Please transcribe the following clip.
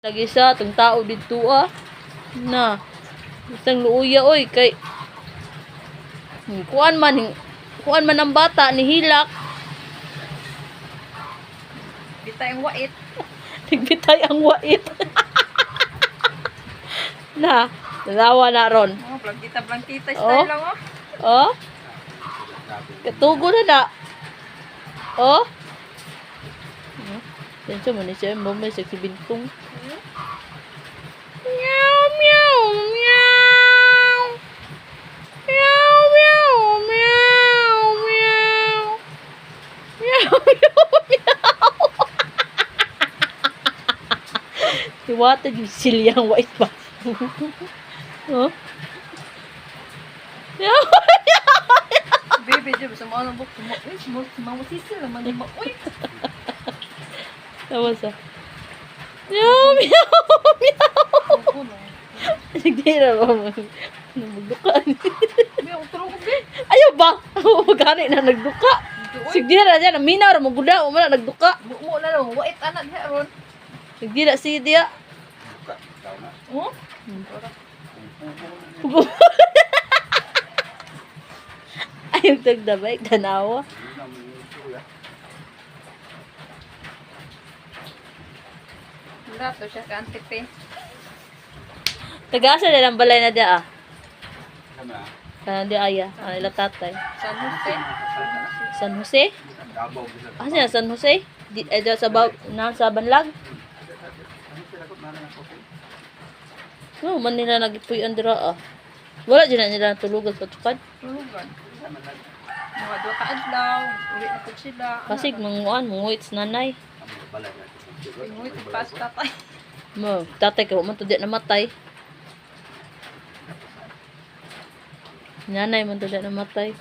Lagi sa itong tao dito na isang luuya oy kay kuan man ang bata ni hilak. Bitay ang wait. Nagbitay ang wait. Na, nalawa na ron. Oh, blankita style lang oh. Oh? Katugo na na. Oh? Tenso mo ni siya, may sexy bintong. Meow, meow, meow. Meow, meow, meow, meow. Meow, meow, meow. Iwata yung silyang white ba? Oh? Meow, Baby, di ba sa mga nabok mo sisi naman di mo. Uy. Tama sa. Meow, meow, meow. Ako na. Hindi na ba nagduka? May utro ko be. Ayaw ba? Magani na nagduka. Sige na dyan, naminaw ra maguda mo na nagduka. Mo na lang wait anak niya ron. Sige na si dia. Oh? Ayaw tagdabay, tanawa. Wala to siya ka antipe. Tagasa na lang balay na dia Di aya, ila tatay. San Jose. San Jose? Asa San Jose? Di sa sa Banlag. No, man nila nagipuy-an dira Wala dyan na nila tulugan sa tukad. Tulugan. Mga duha ka adlaw, uwi na po sila. Kasi manguit sa nanay. Uwi pa sa tatay. Mo, tatay ka man to di namatay. Nanay man to di namatay.